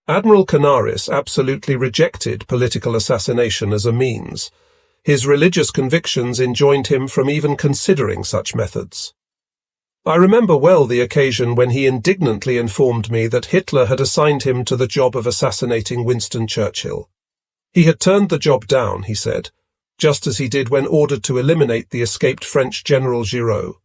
Admiral Canaris absolutely rejected political assassination as a means. His religious convictions enjoined him from even considering such methods. I remember well the occasion when he indignantly informed me that Hitler had assigned him to the job of assassinating Winston Churchill. He had turned the job down, he said, just as he did when ordered to eliminate the escaped French General Giraud.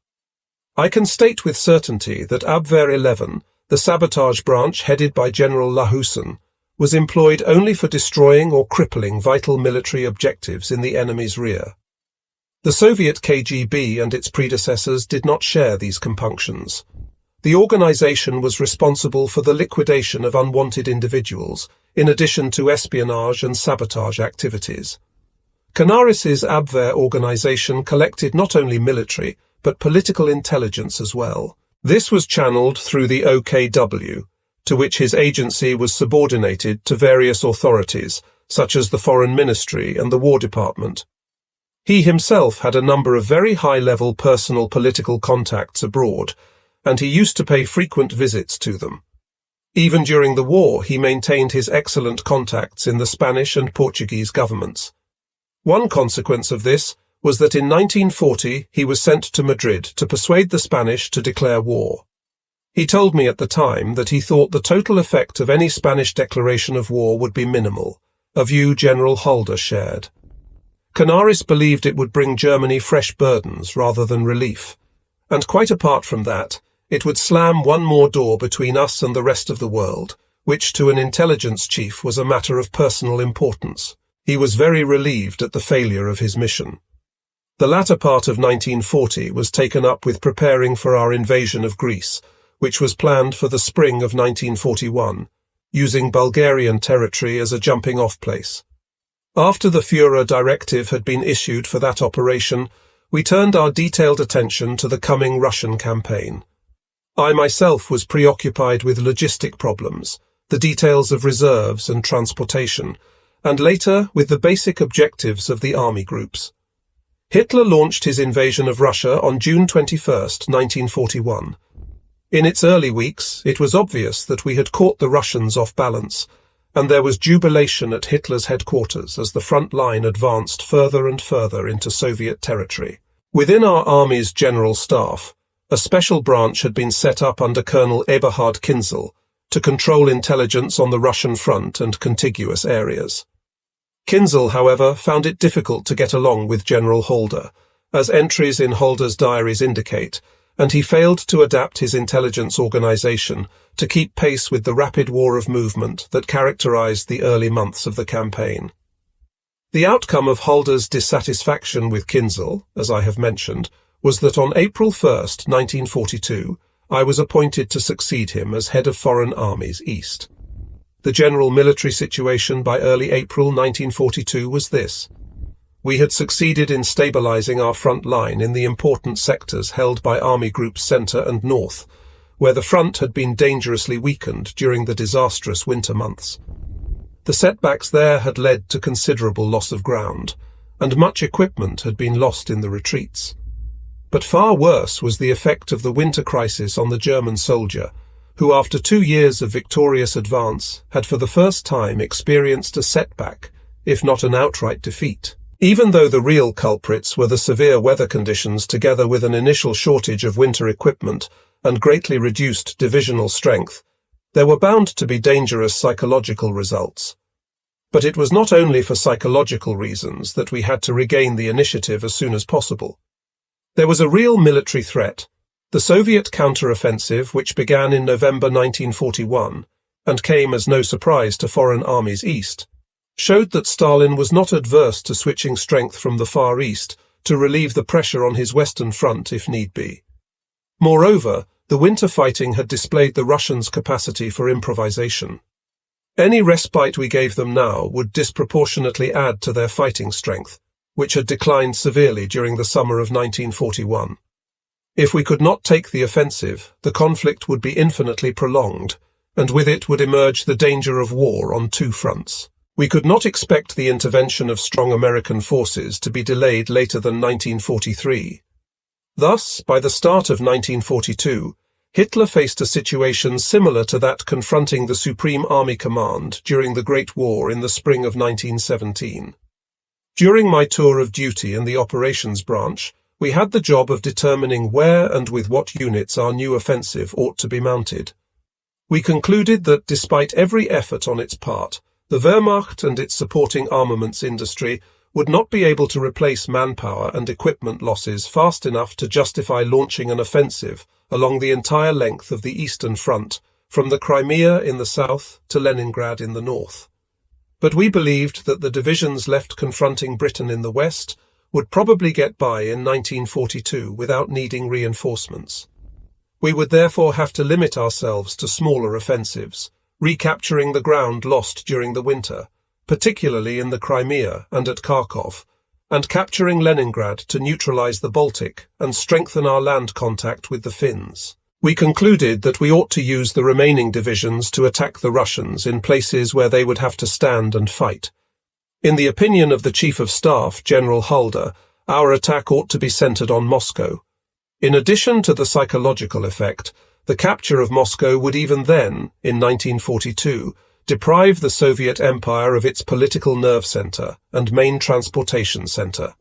I can state with certainty that Abwehr 11, the sabotage branch headed by General Lahoussen, was employed only for destroying or crippling vital military objectives in the enemy's rear. The Soviet KGB and its predecessors did not share these compunctions. The organization was responsible for the liquidation of unwanted individuals, in addition to espionage and sabotage activities. Canaris's Abwehr organization collected not only military, but political intelligence as well. This was channeled through the OKW, to which his agency was subordinated to various authorities, such as the Foreign Ministry and the War Department. He himself had a number of very high-level personal political contacts abroad, and he used to pay frequent visits to them. Even during the war, he maintained his excellent contacts in the Spanish and Portuguese governments. One consequence of this was that in 1940 he was sent to Madrid to persuade the Spanish to declare war. He told me at the time that he thought the total effect of any Spanish declaration of war would be minimal, a view General Halder shared. Canaris believed it would bring Germany fresh burdens rather than relief, and quite apart from that, it would slam one more door between us and the rest of the world, which to an intelligence chief was a matter of personal importance. He was very relieved at the failure of his mission. The latter part of 1940 was taken up with preparing for our invasion of Greece, which was planned for the spring of 1941, using Bulgarian territory as a jumping-off place. After the Führer directive had been issued for that operation, we turned our detailed attention to the coming Russian campaign. I myself was preoccupied with logistic problems, the details of reserves and transportation, and later with the basic objectives of the army groups. Hitler launched his invasion of Russia on June 21, 1941. In its early weeks, it was obvious that we had caught the Russians off balance, and there was jubilation at Hitler's headquarters as the front line advanced further and further into Soviet territory. Within our army's general staff, a special branch had been set up under Colonel Eberhard Kinzel to control intelligence on the Russian front and contiguous areas. Kinzel, however, found it difficult to get along with General Halder, as entries in Halder's diaries indicate, and he failed to adapt his intelligence organization to keep pace with the rapid war of movement that characterized the early months of the campaign. The outcome of Halder's dissatisfaction with Kinzel, as I have mentioned, was that on April 1, 1942, I was appointed to succeed him as head of Foreign Armies East. The general military situation by early April 1942 was this. We had succeeded in stabilizing our front line in the important sectors held by Army Groups Centre and North, where the front had been dangerously weakened during the disastrous winter months. The setbacks there had led to considerable loss of ground, and much equipment had been lost in the retreats. But far worse was the effect of the winter crisis on the German soldier, who after 2 years of victorious advance had for the first time experienced a setback, if not an outright defeat. Even though the real culprits were the severe weather conditions together with an initial shortage of winter equipment and greatly reduced divisional strength, there were bound to be dangerous psychological results. But it was not only for psychological reasons that we had to regain the initiative as soon as possible. There was a real military threat. The Soviet counter-offensive, which began in November 1941, and came as no surprise to Foreign Armies East, showed that Stalin was not adverse to switching strength from the Far East to relieve the pressure on his Western Front if need be. Moreover, the winter fighting had displayed the Russians' capacity for improvisation. Any respite we gave them now would disproportionately add to their fighting strength, which had declined severely during the summer of 1941. If we could not take the offensive, the conflict would be infinitely prolonged, and with it would emerge the danger of war on 2 fronts. We could not expect the intervention of strong American forces to be delayed later than 1943. Thus, by the start of 1942, Hitler faced a situation similar to that confronting the Supreme Army Command during the Great War in the spring of 1917. During my tour of duty in the operations branch, we had the job of determining where and with what units our new offensive ought to be mounted. We concluded that despite every effort on its part, the Wehrmacht and its supporting armaments industry would not be able to replace manpower and equipment losses fast enough to justify launching an offensive along the entire length of the Eastern Front, from the Crimea in the south to Leningrad in the north. But we believed that the divisions left confronting Britain in the west would probably get by in 1942 without needing reinforcements. We would therefore have to limit ourselves to smaller offensives, recapturing the ground lost during the winter, particularly in the Crimea and at Kharkov, and capturing Leningrad to neutralize the Baltic and strengthen our land contact with the Finns. We concluded that we ought to use the remaining divisions to attack the Russians in places where they would have to stand and fight. In the opinion of the Chief of Staff, General Halder, our attack ought to be centered on Moscow. In addition to the psychological effect, the capture of Moscow would even then, in 1942, deprive the Soviet Empire of its political nerve center and main transportation center.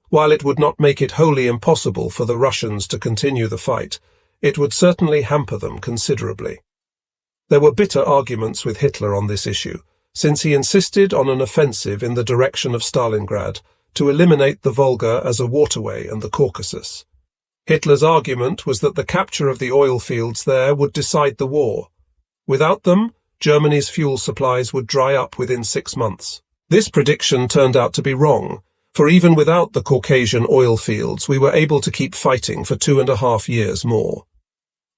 While it would not make it wholly impossible for the Russians to continue the fight, it would certainly hamper them considerably. There were bitter arguments with Hitler on this issue, since he insisted on an offensive in the direction of Stalingrad to eliminate the Volga as a waterway and the Caucasus. Hitler's argument was that the capture of the oil fields there would decide the war. Without them, Germany's fuel supplies would dry up within 6 months. This prediction turned out to be wrong, for even without the Caucasian oil fields, we were able to keep fighting for 2.5 years more.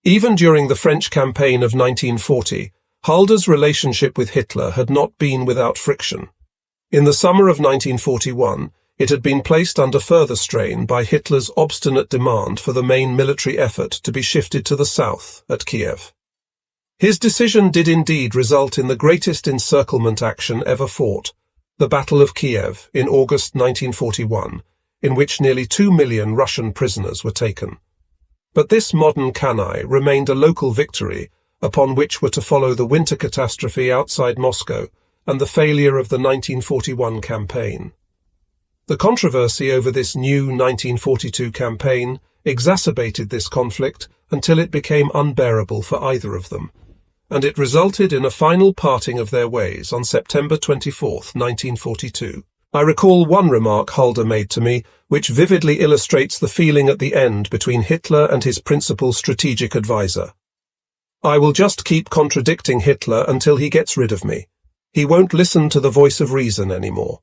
Even during the French campaign of 1940, Halder's relationship with Hitler had not been without friction. In the summer of 1941, it had been placed under further strain by Hitler's obstinate demand for the main military effort to be shifted to the south, at Kiev. His decision did indeed result in the greatest encirclement action ever fought, the Battle of Kiev in August 1941, in which nearly 2 million Russian prisoners were taken. But this modern canaille remained a local victory upon which were to follow the winter catastrophe outside Moscow and the failure of the 1941 campaign. The controversy over this new 1942 campaign exacerbated this conflict until it became unbearable for either of them, and it resulted in a final parting of their ways on September 24, 1942. I recall one remark Halder made to me, which vividly illustrates the feeling at the end between Hitler and his principal strategic advisor. "I will just keep contradicting Hitler until he gets rid of me. He won't listen to the voice of reason anymore."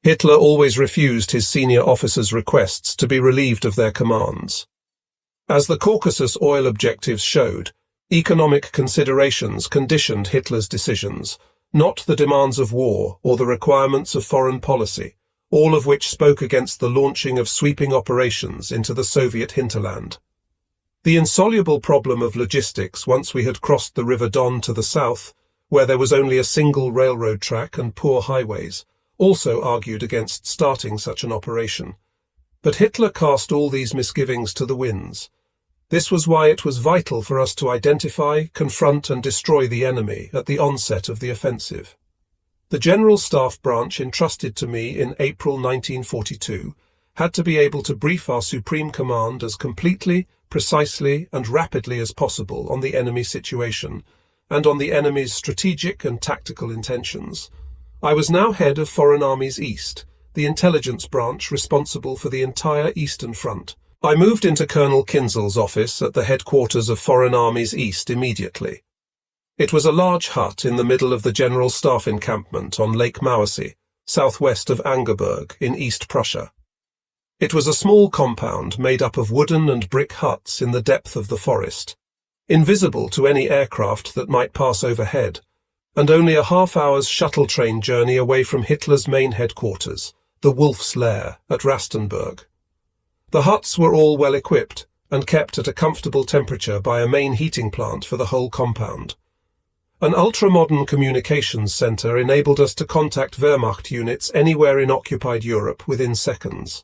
Hitler always refused his senior officers' requests to be relieved of their commands. As the Caucasus oil objectives showed, economic considerations conditioned Hitler's decisions, not the demands of war or the requirements of foreign policy, all of which spoke against the launching of sweeping operations into the Soviet hinterland. The insoluble problem of logistics once we had crossed the River Don to the south, where there was only a single railroad track and poor highways, also argued against starting such an operation. But Hitler cast all these misgivings to the winds. This was why it was vital for us to identify, confront and destroy the enemy at the onset of the offensive. The General Staff branch entrusted to me in April 1942 had to be able to brief our Supreme Command as completely, precisely and rapidly as possible on the enemy situation and on the enemy's strategic and tactical intentions. I was now head of Foreign Armies East, the intelligence branch responsible for the entire Eastern Front. I moved into Colonel Kinzel's office at the headquarters of Foreign Armies East immediately. It was a large hut in the middle of the General Staff encampment on Lake Mauersee, southwest of Angerburg in East Prussia. It was a small compound made up of wooden and brick huts in the depth of the forest, invisible to any aircraft that might pass overhead, and only a half-hour's shuttle train journey away from Hitler's main headquarters, the Wolf's Lair at Rastenburg. The huts were all well equipped and kept at a comfortable temperature by a main heating plant for the whole compound. An ultra-modern communications center enabled us to contact Wehrmacht units anywhere in occupied Europe within seconds.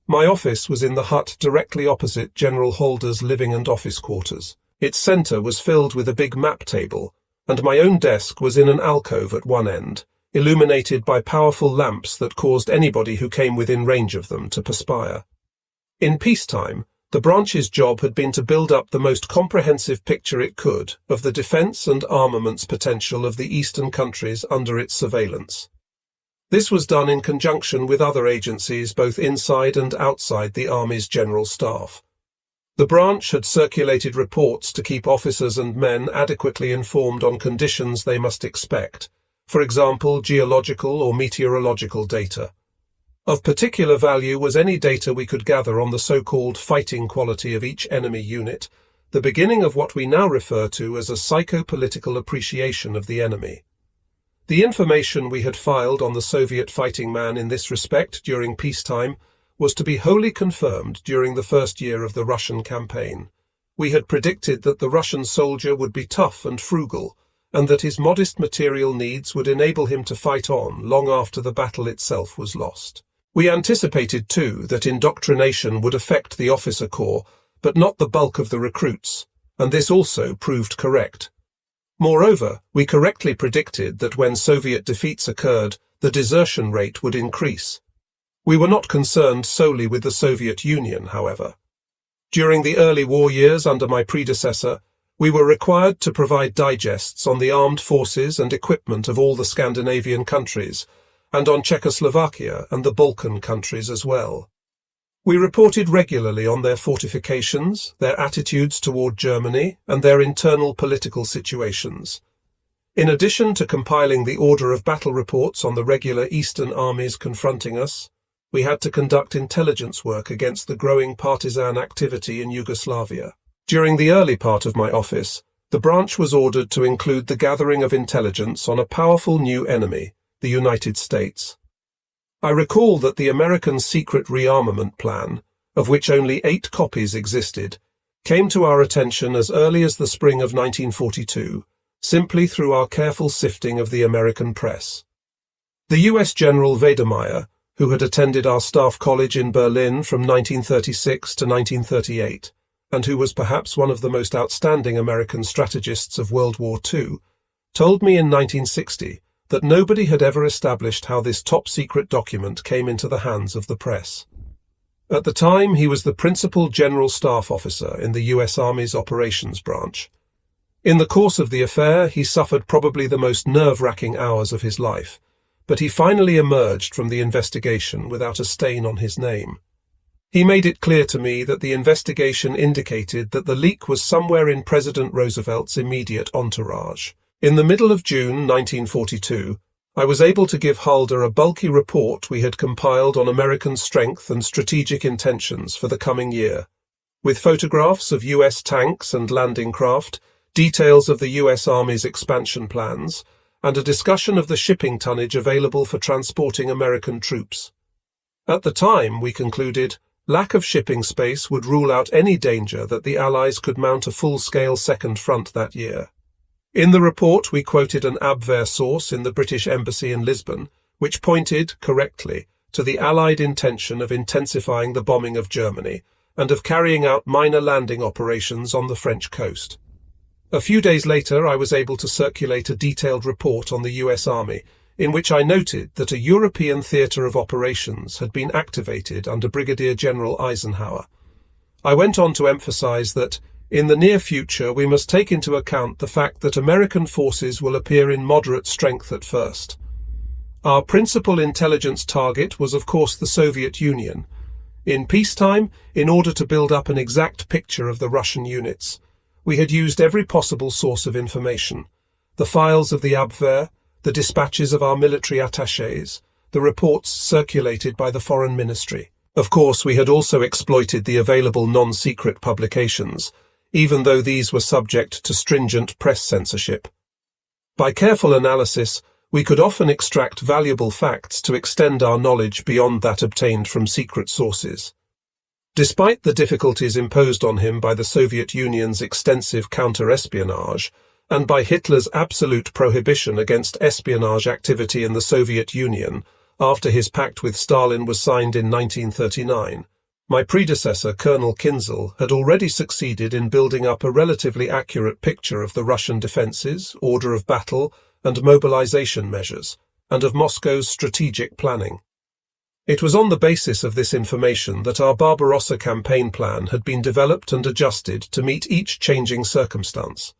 My office was in the hut directly opposite General Halder's living and office quarters. Its centre was filled with a big map table, and my own desk was in an alcove at one end, illuminated by powerful lamps that caused anybody who came within range of them to perspire. In peacetime, the branch's job had been to build up the most comprehensive picture it could of the defence and armaments potential of the eastern countries under its surveillance. This was done in conjunction with other agencies both inside and outside the Army's General Staff. The branch had circulated reports to keep officers and men adequately informed on conditions they must expect, for example, geological or meteorological data. Of particular value was any data we could gather on the so-called fighting quality of each enemy unit, the beginning of what we now refer to as a psychopolitical appreciation of the enemy. The information we had filed on the Soviet fighting man in this respect during peacetime was to be wholly confirmed during the first year of the Russian campaign. We had predicted that the Russian soldier would be tough and frugal, and that his modest material needs would enable him to fight on long after the battle itself was lost. We anticipated, too, that indoctrination would affect the officer corps, but not the bulk of the recruits, and this also proved correct. Moreover, we correctly predicted that when Soviet defeats occurred, the desertion rate would increase. We were not concerned solely with the Soviet Union, however. During the early war years under my predecessor, we were required to provide digests on the armed forces and equipment of all the Scandinavian countries, and on Czechoslovakia and the Balkan countries as well. We reported regularly on their fortifications, their attitudes toward Germany, and their internal political situations. In addition to compiling the order of battle reports on the regular Eastern armies confronting us, we had to conduct intelligence work against the growing partisan activity in Yugoslavia. During the early part of my office, the branch was ordered to include the gathering of intelligence on a powerful new enemy, the United States. I recall that the American secret rearmament plan, of which only 8 copies existed, came to our attention as early as the spring of 1942, simply through our careful sifting of the American press. The U.S. General Wedemeyer, who had attended our staff college in Berlin from 1936 to 1938, and who was perhaps one of the most outstanding American strategists of World War II, told me in 1960 that nobody had ever established how this top-secret document came into the hands of the press. At the time, he was the principal general staff officer in the U.S. Army's operations branch. In the course of the affair, he suffered probably the most nerve-wracking hours of his life, but he finally emerged from the investigation without a stain on his name. He made it clear to me that the investigation indicated that the leak was somewhere in President Roosevelt's immediate entourage. In the middle of June 1942, I was able to give Halder a bulky report we had compiled on American strength and strategic intentions for the coming year, with photographs of U.S. tanks and landing craft, details of the U.S. Army's expansion plans, and a discussion of the shipping tonnage available for transporting American troops. At the time, we concluded, lack of shipping space would rule out any danger that the Allies could mount a full-scale second front that year. In the report, we quoted an Abwehr source in the British Embassy in Lisbon, which pointed, correctly, to the Allied intention of intensifying the bombing of Germany and of carrying out minor landing operations on the French coast. A few days later, I was able to circulate a detailed report on the U.S. Army, in which I noted that a European theatre of operations had been activated under Brigadier General Eisenhower. I went on to emphasize that, in the near future, we must take into account the fact that American forces will appear in moderate strength at first. Our principal intelligence target was, of course, the Soviet Union. In peacetime, in order to build up an exact picture of the Russian units, we had used every possible source of information: the files of the Abwehr, the dispatches of our military attachés, the reports circulated by the Foreign Ministry. Of course, we had also exploited the available non-secret publications, even though these were subject to stringent press censorship. By careful analysis, we could often extract valuable facts to extend our knowledge beyond that obtained from secret sources. Despite the difficulties imposed on him by the Soviet Union's extensive counter-espionage, and by Hitler's absolute prohibition against espionage activity in the Soviet Union after his pact with Stalin was signed in 1939, My predecessor, Colonel Kinzel, had already succeeded in building up a relatively accurate picture of the Russian defences, order of battle, and mobilization measures, and of Moscow's strategic planning. It was on the basis of this information that our Barbarossa campaign plan had been developed and adjusted to meet each changing circumstance.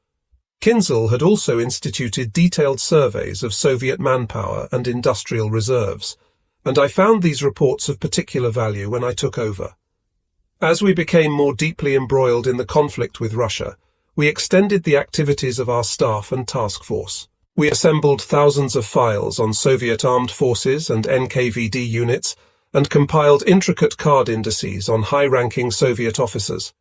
Kinzel had also instituted detailed surveys of Soviet manpower and industrial reserves, and I found these reports of particular value when I took over. As we became more deeply embroiled in the conflict with Russia, we extended the activities of our staff and task force. We assembled thousands of files on Soviet armed forces and NKVD units and compiled intricate card indices on high-ranking Soviet officers.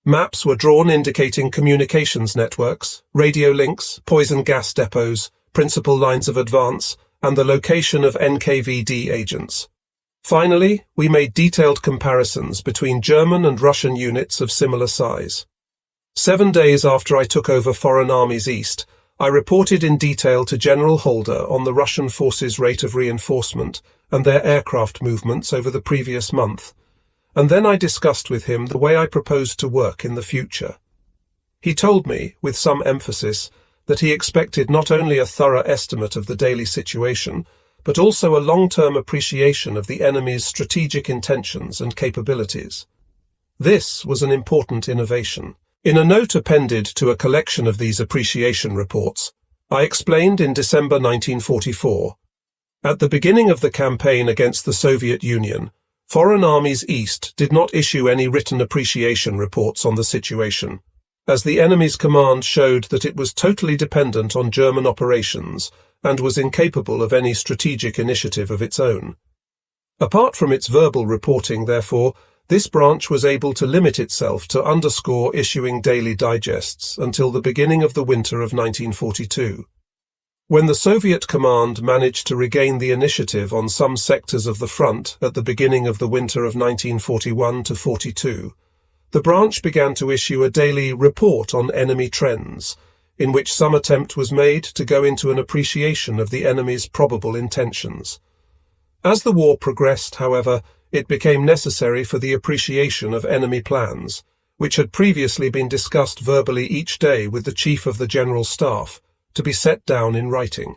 Maps were drawn indicating communications networks, radio links, poison gas depots, principal lines of advance, and the location of NKVD agents. Finally, we made detailed comparisons between German and Russian units of similar size. 7 days after I took over Foreign Armies East, I reported in detail to General Holder on the Russian forces' rate of reinforcement and their aircraft movements over the previous month, and then I discussed with him the way I proposed to work in the future. He told me, with some emphasis, that he expected not only a thorough estimate of the daily situation, but also a long-term appreciation of the enemy's strategic intentions and capabilities. This was an important innovation. In a note appended to a collection of these appreciation reports, I explained in December 1944, at the beginning of the campaign against the Soviet Union, Foreign Armies East did not issue any written appreciation reports on the situation, as the enemy's command showed that it was totally dependent on German operations and was incapable of any strategic initiative of its own. Apart from its verbal reporting, therefore, this branch was able to limit itself to underscore issuing daily digests until the beginning of the winter of 1942. When the Soviet command managed to regain the initiative on some sectors of the front at the beginning of the winter of 1941-42, the branch began to issue a daily report on enemy trends, in which some attempt was made to go into an appreciation of the enemy's probable intentions. As the war progressed, however, it became necessary for the appreciation of enemy plans, which had previously been discussed verbally each day with the Chief of the General Staff, to be set down in writing.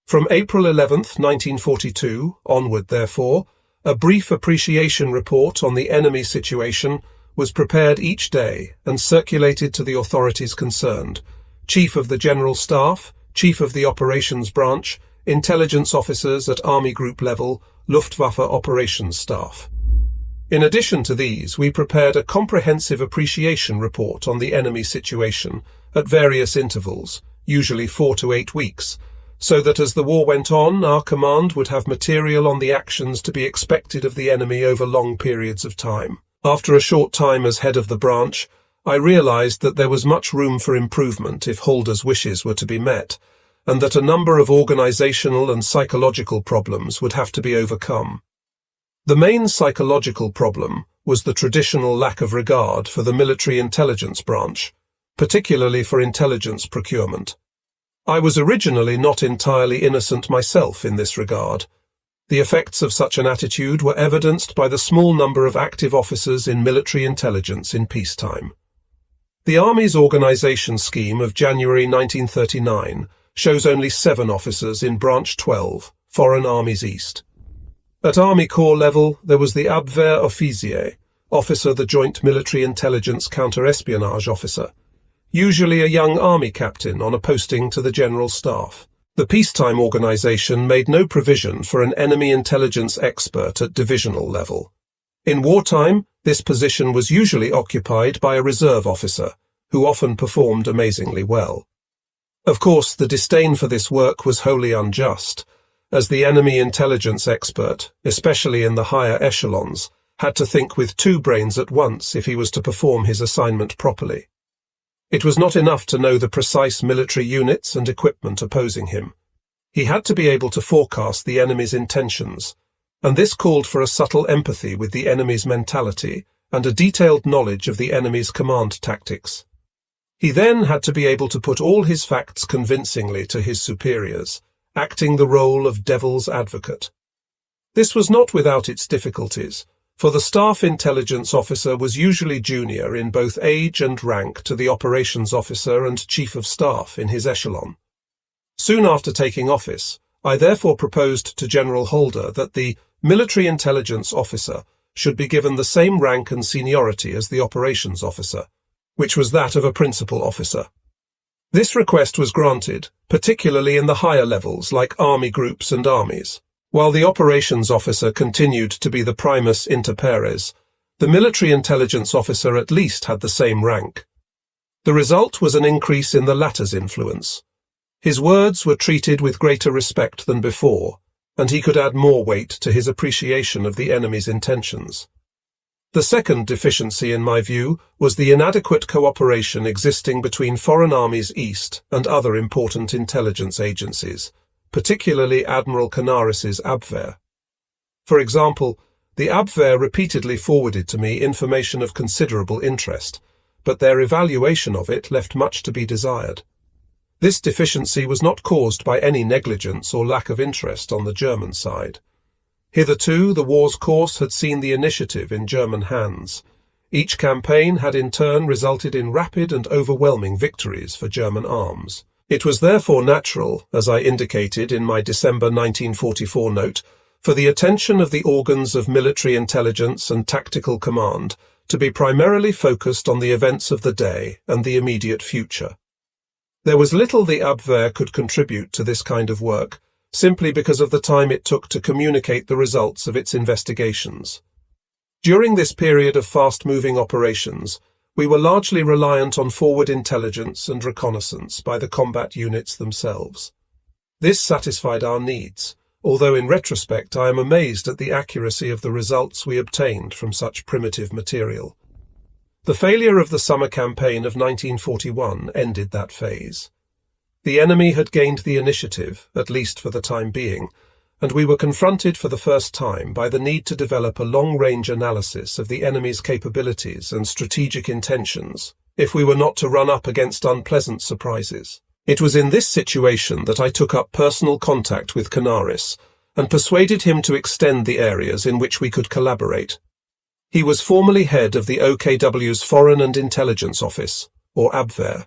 From April 11, 1942, onward, therefore, a brief appreciation report on the enemy situation was prepared each day and circulated to the authorities concerned: Chief of the General Staff, Chief of the Operations Branch, intelligence officers at Army Group level, Luftwaffe operations staff. In addition to these, we prepared a comprehensive appreciation report on the enemy situation at various intervals, usually 4 to 8 weeks, so that as the war went on, our command would have material on the actions to be expected of the enemy over long periods of time. After a short time as head of the branch, I realized that there was much room for improvement if Holder's wishes were to be met, and that a number of organizational and psychological problems would have to be overcome. The main psychological problem was the traditional lack of regard for the military intelligence branch, particularly for intelligence procurement. I was originally not entirely innocent myself in this regard. The effects of such an attitude were evidenced by the small number of active officers in military intelligence in peacetime. The Army's organization scheme of January 1939 shows only 7 officers in Branch 12, Foreign Armies East. At Army Corps level, there was the Abwehroffizier, officer the Joint Military Intelligence Counter-Espionage officer, usually a young Army captain on a posting to the General Staff. The peacetime organization made no provision for an enemy intelligence expert at divisional level. In wartime, this position was usually occupied by a reserve officer, who often performed amazingly well. Of course, the disdain for this work was wholly unjust, as the enemy intelligence expert, especially in the higher echelons, had to think with 2 brains at once if he was to perform his assignment properly. It was not enough to know the precise military units and equipment opposing him. He had to be able to forecast the enemy's intentions, and this called for a subtle empathy with the enemy's mentality and a detailed knowledge of the enemy's command tactics. He then had to be able to put all his facts convincingly to his superiors, acting the role of devil's advocate. This was not without its difficulties, for the staff intelligence officer was usually junior in both age and rank to the operations officer and chief of staff in his echelon. Soon after taking office, I therefore proposed to General Holder that the military intelligence officer should be given the same rank and seniority as the operations officer, which was that of a principal officer. This request was granted, particularly in the higher levels like army groups and armies. While the operations officer continued to be the primus inter pares, the military intelligence officer at least had the same rank. The result was an increase in the latter's influence. His words were treated with greater respect than before, and he could add more weight to his appreciation of the enemy's intentions. The second deficiency, in my view, was the inadequate cooperation existing between foreign armies east and other important intelligence agencies, particularly Admiral Canaris's Abwehr. For example, the Abwehr repeatedly forwarded to me information of considerable interest, but their evaluation of it left much to be desired. This deficiency was not caused by any negligence or lack of interest on the German side. Hitherto, the war's course had seen the initiative in German hands. Each campaign had in turn resulted in rapid and overwhelming victories for German arms. It was therefore natural, as I indicated in my December 1944 note, for the attention of the organs of military intelligence and tactical command to be primarily focused on the events of the day and the immediate future. There was little the Abwehr could contribute to this kind of work, simply because of the time it took to communicate the results of its investigations. During this period of fast-moving operations, we were largely reliant on forward intelligence and reconnaissance by the combat units themselves. This satisfied our needs, although in retrospect I am amazed at the accuracy of the results we obtained from such primitive material. The failure of the summer campaign of 1941 ended that phase. The enemy had gained the initiative, at least for the time being, and we were confronted for the first time by the need to develop a long-range analysis of the enemy's capabilities and strategic intentions, if we were not to run up against unpleasant surprises. It was in this situation that I took up personal contact with Canaris and persuaded him to extend the areas in which we could collaborate. He was formerly head of the OKW's Foreign and Intelligence Office, or Abwehr.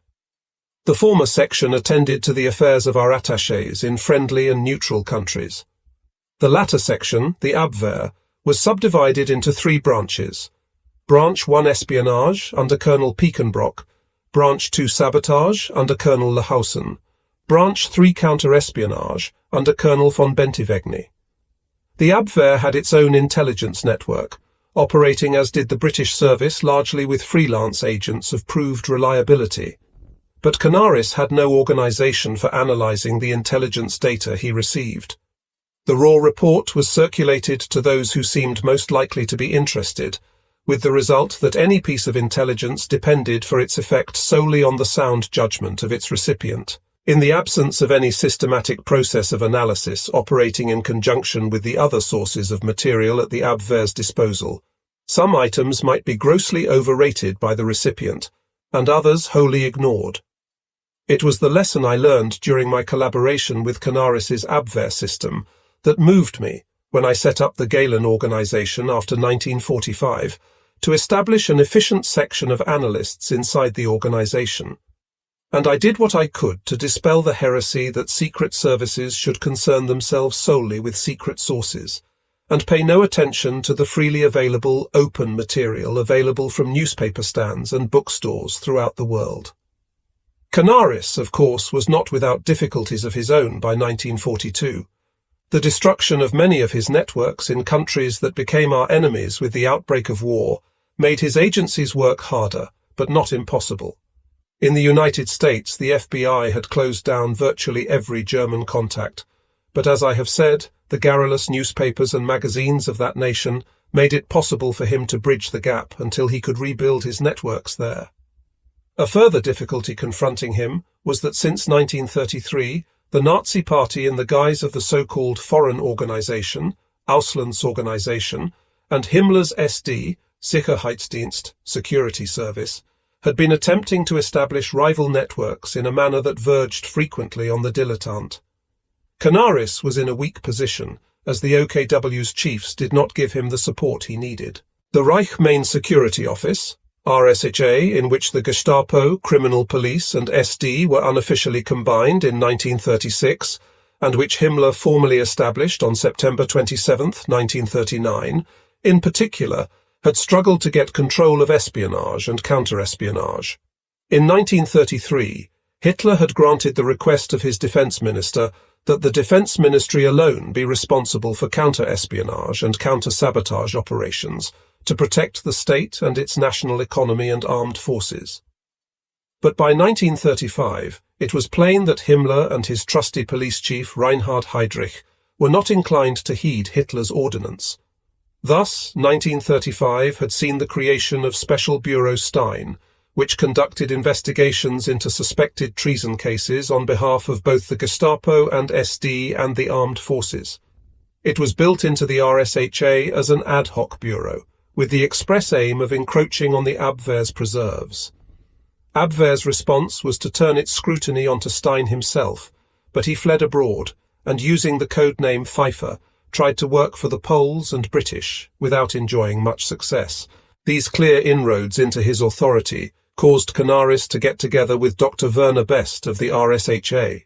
The former section attended to the affairs of our attachés in friendly and neutral countries. The latter section, the Abwehr, was subdivided into 3 branches: Branch 1 Espionage under Colonel Piekenbrock, Branch 2 Sabotage under Colonel Lehausen, Branch 3 Counter-Espionage under Colonel von Bentivegny. The Abwehr had its own intelligence network, operating as did the British service largely with freelance agents of proved reliability. But Canaris had no organization for analyzing the intelligence data he received. The raw report was circulated to those who seemed most likely to be interested, with the result that any piece of intelligence depended for its effect solely on the sound judgment of its recipient. In the absence of any systematic process of analysis operating in conjunction with the other sources of material at the Abwehr's disposal, some items might be grossly overrated by the recipient, and others wholly ignored. It was the lesson I learned during my collaboration with Canaris's Abwehr system that moved me, when I set up the Galen organization after 1945, to establish an efficient section of analysts inside the organization. And I did what I could to dispel the heresy that secret services should concern themselves solely with secret sources, and pay no attention to the freely available, open material available from newspaper stands and bookstores throughout the world. Canaris, of course, was not without difficulties of his own by 1942. The destruction of many of his networks in countries that became our enemies with the outbreak of war made his agency's work harder, but not impossible. In the United States, the FBI had closed down virtually every German contact, but as I have said, the garrulous newspapers and magazines of that nation made it possible for him to bridge the gap until he could rebuild his networks there. A further difficulty confronting him was that since 1933, the Nazi Party in the guise of the so-called Foreign Organization, Auslandsorganisation, and Himmler's SD, Sicherheitsdienst, Security Service, had been attempting to establish rival networks in a manner that verged frequently on the dilettante. Canaris was in a weak position, as the OKW's chiefs did not give him the support he needed. The Reich Main Security Office, RSHA, in which the Gestapo, criminal police, and SD were unofficially combined in 1936, and which Himmler formally established on September 27, 1939, in particular, had struggled to get control of espionage and counter-espionage. In 1933, Hitler had granted the request of his defense minister that the defense ministry alone be responsible for counter-espionage and counter-sabotage operations to protect the state and its national economy and armed forces. But by 1935, it was plain that Himmler and his trusty police chief Reinhard Heydrich were not inclined to heed Hitler's ordinance. Thus, 1935 had seen the creation of Special Bureau Stein, which conducted investigations into suspected treason cases on behalf of both the Gestapo and SD and the armed forces. It was built into the RSHA as an ad hoc bureau, with the express aim of encroaching on the Abwehr's preserves. Abwehr's response was to turn its scrutiny onto Stein himself, but he fled abroad, and using the codename Pfeiffer, tried to work for the Poles and British, without enjoying much success. These clear inroads into his authority caused Canaris to get together with Dr. Werner Best of the RSHA.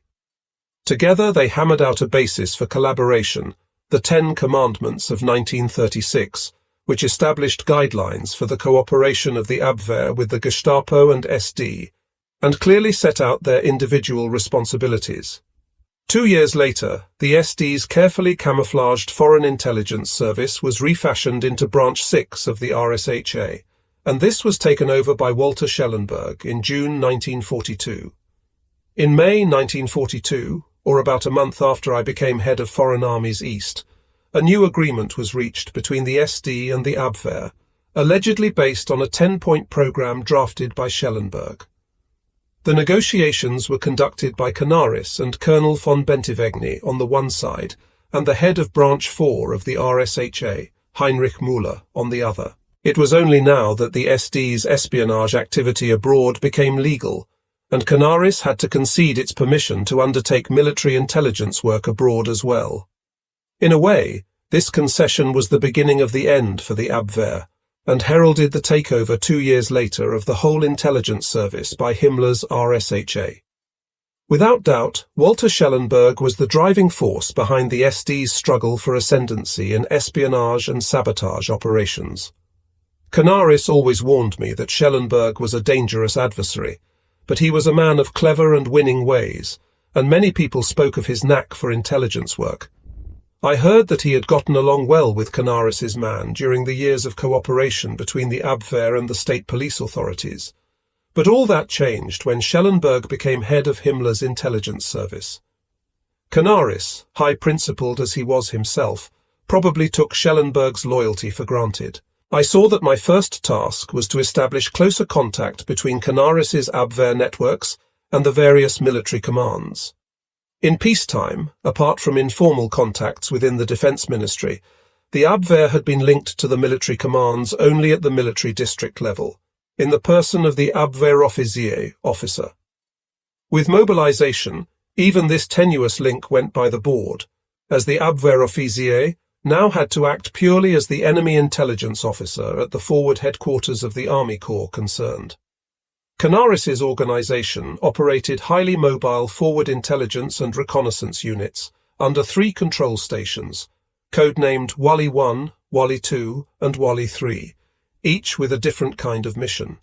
Together they hammered out a basis for collaboration, the 10 Commandments of 1936, which established guidelines for the cooperation of the Abwehr with the Gestapo and SD, and clearly set out their individual responsibilities. 2 years later, the SD's carefully camouflaged Foreign Intelligence Service was refashioned into Branch 6 of the RSHA, and this was taken over by Walter Schellenberg in June 1942. In May 1942, or about a month after I became head of Foreign Armies East, a new agreement was reached between the SD and the Abwehr, allegedly based on a 10-point program drafted by Schellenberg. The negotiations were conducted by Canaris and Colonel von Bentivegni on the one side, and the head of Branch 4 of the RSHA, Heinrich Müller, on the other. It was only now that the SD's espionage activity abroad became legal, and Canaris had to concede its permission to undertake military intelligence work abroad as well. In a way, this concession was the beginning of the end for the Abwehr, and heralded the takeover 2 years later of the whole intelligence service by Himmler's RSHA. Without doubt, Walter Schellenberg was the driving force behind the SD's struggle for ascendancy in espionage and sabotage operations. Canaris always warned me that Schellenberg was a dangerous adversary, but he was a man of clever and winning ways, and many people spoke of his knack for intelligence work. I heard that he had gotten along well with Canaris's man during the years of cooperation between the Abwehr and the state police authorities, but all that changed when Schellenberg became head of Himmler's intelligence service. Canaris, high-principled as he was himself, probably took Schellenberg's loyalty for granted. I saw that my first task was to establish closer contact between Canaris's Abwehr networks and the various military commands. In peacetime, apart from informal contacts within the Defense Ministry, the Abwehr had been linked to the military commands only at the military district level, in the person of the Abwehroffizier officer. With mobilization, even this tenuous link went by the board, as the Abwehroffizier now had to act purely as the enemy intelligence officer at the forward headquarters of the Army Corps concerned. Canaris's organization operated highly mobile forward intelligence and reconnaissance units under 3 control stations, codenamed Wally 1, Wally 2, and Wally 3, each with a different kind of mission.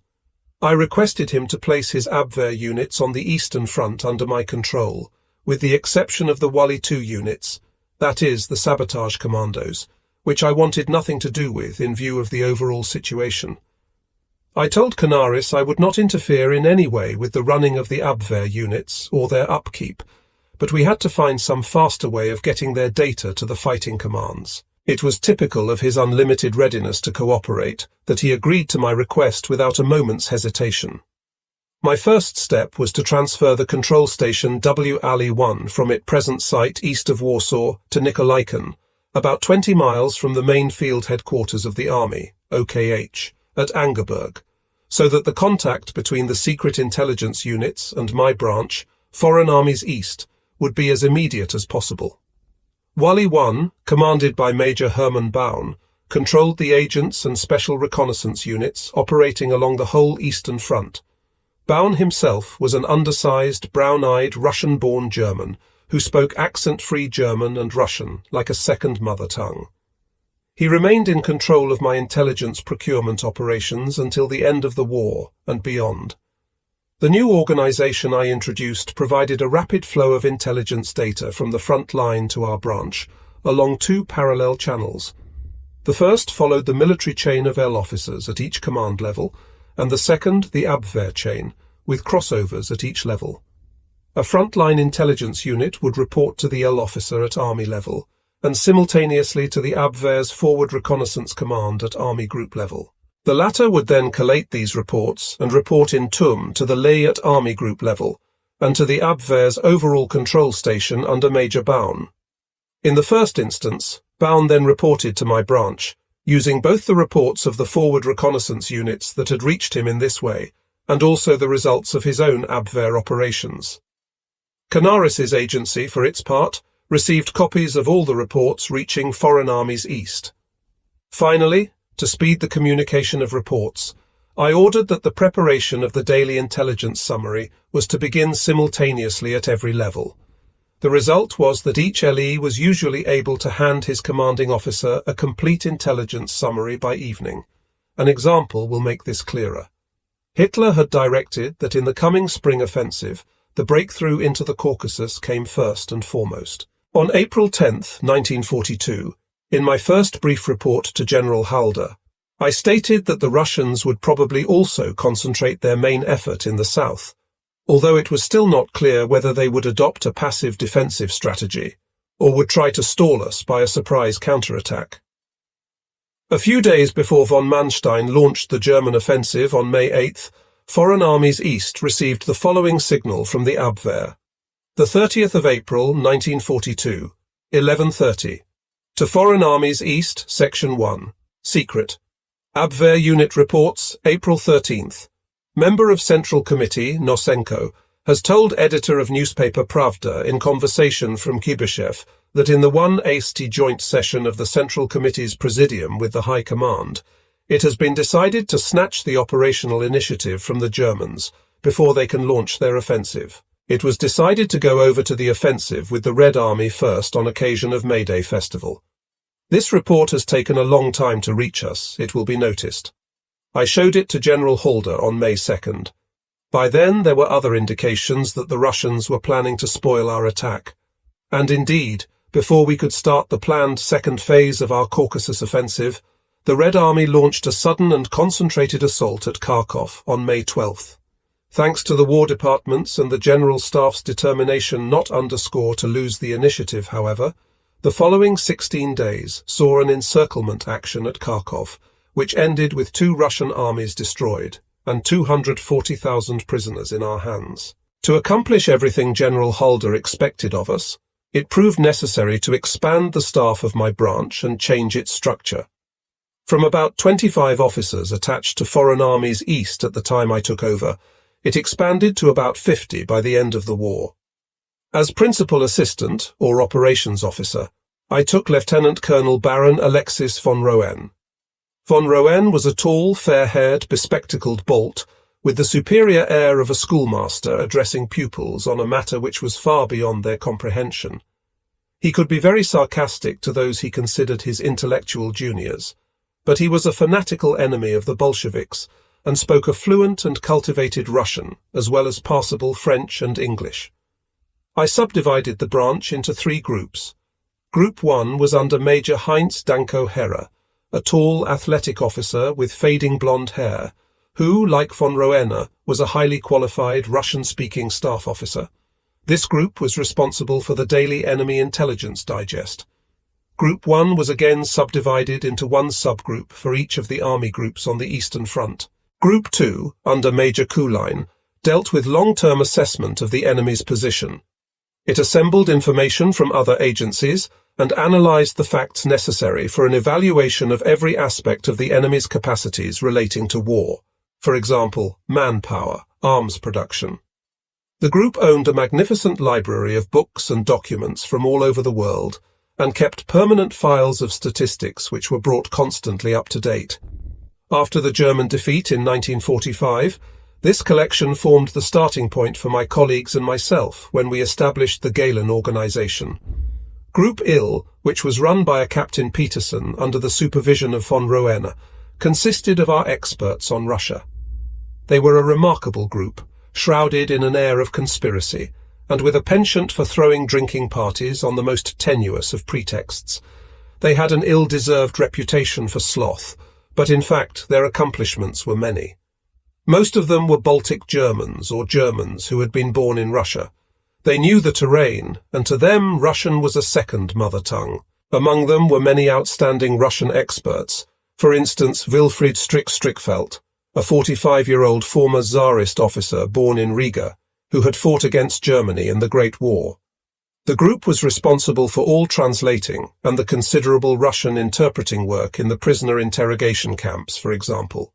I requested him to place his Abwehr units on the Eastern Front under my control, with the exception of the Wally 2 units, that is, the sabotage commandos, which I wanted nothing to do with in view of the overall situation. I told Canaris I would not interfere in any way with the running of the Abwehr units or their upkeep, but we had to find some faster way of getting their data to the fighting commands. It was typical of his unlimited readiness to cooperate that he agreed to my request without a moment's hesitation. My first step was to transfer the control station W Ali 1 from its present site east of Warsaw to Nikolaiken, about 20 miles from the main field headquarters of the Army, OKH, at Angerburg, so that the contact between the secret intelligence units and my branch, Foreign Armies East, would be as immediate as possible. Wally 1, commanded by Major Hermann Baun, controlled the agents and special reconnaissance units operating along the whole Eastern Front. Baun himself was an undersized, brown-eyed, Russian-born German who spoke accent-free German and Russian like a second mother tongue. He remained in control of my intelligence procurement operations until the end of the war and beyond. The new organization I introduced provided a rapid flow of intelligence data from the front line to our branch, along two parallel channels. The first followed the military chain of L officers at each command level, and the second the Abwehr chain, with crossovers at each level. A frontline intelligence unit would report to the L officer at Army level, and simultaneously to the Abwehr's Forward Reconnaissance Command at Army Group level. The latter would then collate these reports and report in turn to the Ley at Army Group level, and to the Abwehr's overall control station under Major Baun. In the first instance, Baun then reported to my branch, using both the reports of the forward reconnaissance units that had reached him in this way, and also the results of his own Abwehr operations. Canaris's agency, for its part, received copies of all the reports reaching foreign armies east. Finally, to speed the communication of reports, I ordered that the preparation of the daily intelligence summary was to begin simultaneously at every level. The result was that each LE was usually able to hand his commanding officer a complete intelligence summary by evening. An example will make this clearer. Hitler had directed that in the coming spring offensive, the breakthrough into the Caucasus came first and foremost. On April 10, 1942, in my first brief report to General Halder, I stated that the Russians would probably also concentrate their main effort in the south, although it was still not clear whether they would adopt a passive defensive strategy, or would try to stall us by a surprise counterattack. A few days before von Manstein launched the German offensive on May 8th, foreign armies east received the following signal from the Abwehr. The 30th of April, 1942, 11:30. To Foreign Armies East, Section 1. Secret. Abwehr Unit reports, April 13th. Member of Central Committee, Nosenko, has told editor of newspaper Pravda in conversation from Kibyshev that in the 1st joint session of the Central Committee's Presidium with the High Command, it has been decided to snatch the operational initiative from the Germans before they can launch their offensive. It was decided to go over to the offensive with the Red Army first on occasion of May Day festival. This report has taken a long time to reach us, it will be noticed. I showed it to General Halder on May 2nd. By then there were other indications that the Russians were planning to spoil our attack. And indeed, before we could start the planned second phase of our Caucasus offensive, the Red Army launched a sudden and concentrated assault at Kharkov on May 12th. Thanks to the War Department's and the General Staff's determination not to lose the initiative, however, the following 16 days saw an encirclement action at Kharkov, which ended with 2 Russian armies destroyed and 240,000 prisoners in our hands. To accomplish everything General Halder expected of us, it proved necessary to expand the staff of my branch and change its structure. From about 25 officers attached to foreign armies east at the time I took over, it expanded to about 50 by the end of the war. As principal assistant, or operations officer, I took Lieutenant Colonel Baron Alexis von Roen. Von Roen was a tall, fair-haired, bespectacled Balt, with the superior air of a schoolmaster addressing pupils on a matter which was far beyond their comprehension. He could be very sarcastic to those he considered his intellectual juniors, but he was a fanatical enemy of the Bolsheviks and spoke a fluent and cultivated Russian, as well as passable French and English. I subdivided the branch into 3 groups. Group 1 was under Major Heinz Danko-Herrer, a tall, athletic officer with fading blonde hair, who, like von Roena, was a highly qualified Russian-speaking staff officer. This group was responsible for the daily enemy intelligence digest. Group 1 was again subdivided into 1 subgroup for each of the army groups on the Eastern Front. Group 2, under Major Kuline, dealt with long-term assessment of the enemy's position. It assembled information from other agencies and analyzed the facts necessary for an evaluation of every aspect of the enemy's capacities relating to war. For example, manpower, arms production. The group owned a magnificent library of books and documents from all over the world and kept permanent files of statistics which were brought constantly up to date. After the German defeat in 1945, this collection formed the starting point for my colleagues and myself when we established the Galen organization. Group IL, which was run by a Captain Peterson under the supervision of von Roene, consisted of our experts on Russia. They were a remarkable group, shrouded in an air of conspiracy, and with a penchant for throwing drinking parties on the most tenuous of pretexts. They had an ill-deserved reputation for sloth, but in fact their accomplishments were many. Most of them were Baltic Germans or Germans who had been born in Russia. They knew the terrain, and to them Russian was a second mother tongue. Among them were many outstanding Russian experts, for instance Wilfried Strickfeld, a 45-year-old former Tsarist officer born in Riga, who had fought against Germany in the Great War. The group was responsible for all translating and the considerable Russian interpreting work in the prisoner interrogation camps, for example.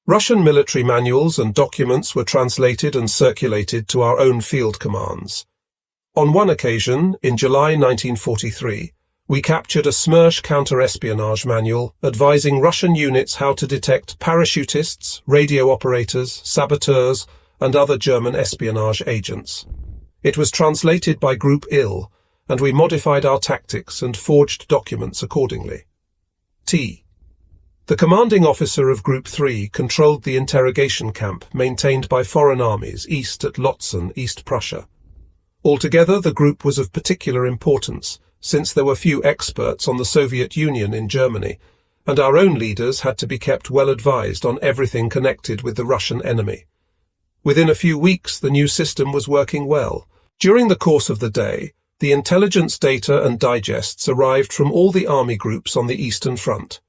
Russian military manuals and documents were translated and circulated to our own field commands. On one occasion, in July 1943, we captured a SMERSH counter-espionage manual advising Russian units how to detect parachutists, radio operators, saboteurs, and other German espionage agents. It was translated by Group IL, and we modified our tactics and forged documents accordingly. T. The commanding officer of Group 3 controlled the interrogation camp maintained by foreign armies east at Lotzen, East Prussia. Altogether, the group was of particular importance, since there were few experts on the Soviet Union in Germany, and our own leaders had to be kept well advised on everything connected with the Russian enemy. Within a few weeks, the new system was working well. During the course of the day, the intelligence data and digests arrived from all the army groups on the Eastern Front.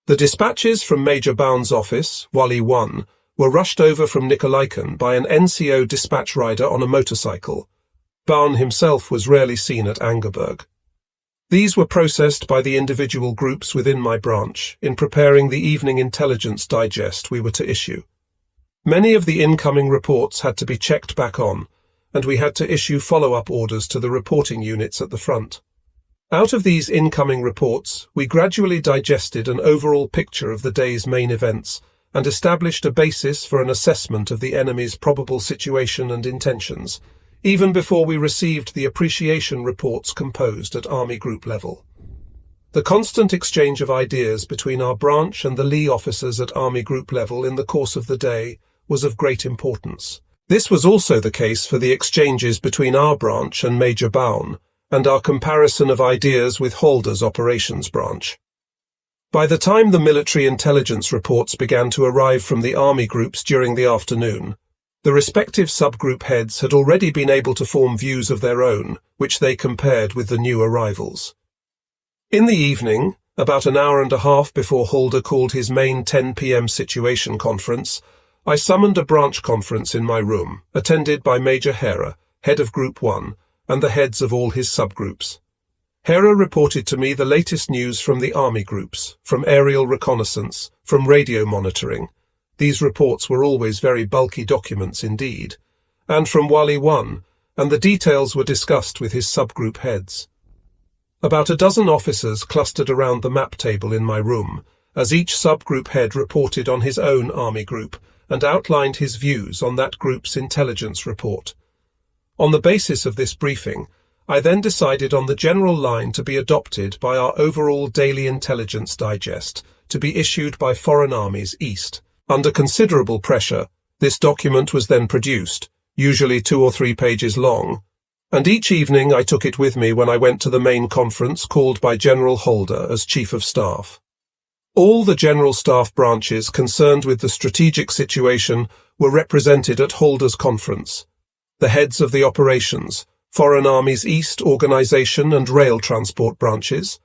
The dispatches from Major Baun's office, Wally 1, were rushed over from Nikolaiken by an NCO dispatch rider on a motorcycle. Baun himself was rarely seen at Angerburg. These were processed by the individual groups within my branch in preparing the evening intelligence digest we were to issue. Many of the incoming reports had to be checked back on, and we had to issue follow-up orders to the reporting units at the front. Out of these incoming reports, we gradually digested an overall picture of the day's main events and established a basis for an assessment of the enemy's probable situation and intentions, even before we received the appreciation reports composed at Army Group level. The constant exchange of ideas between our branch and the Lee officers at Army Group level in the course of the day was of great importance. This was also the case for the exchanges between our branch and Major Baun, and our comparison of ideas with Halder's operations branch. By the time the military intelligence reports began to arrive from the army groups during the afternoon, the respective subgroup heads had already been able to form views of their own, which they compared with the new arrivals. In the evening, about an hour and a half before Halder called his main 10 p.m. situation conference, I summoned a branch conference in my room, attended by Major Hera, head of Group 1, and the heads of all his subgroups. Hera reported to me the latest news from the army groups, from aerial reconnaissance, from radio monitoring. These reports were always very bulky documents indeed, and from Wally 1, and the details were discussed with his subgroup heads. About a dozen officers clustered around the map table in my room, as each subgroup head reported on his own army group and outlined his views on that group's intelligence report. On the basis of this briefing, I then decided on the general line to be adopted by our overall daily intelligence digest, to be issued by foreign armies east. Under considerable pressure, this document was then produced, usually 2 or 3 pages long, and each evening I took it with me when I went to the main conference called by General Halder as Chief of Staff. All the General Staff branches concerned with the strategic situation were represented at Halder's conference. The heads of the operations, Foreign Armies East Organisation and Rail Transport branches,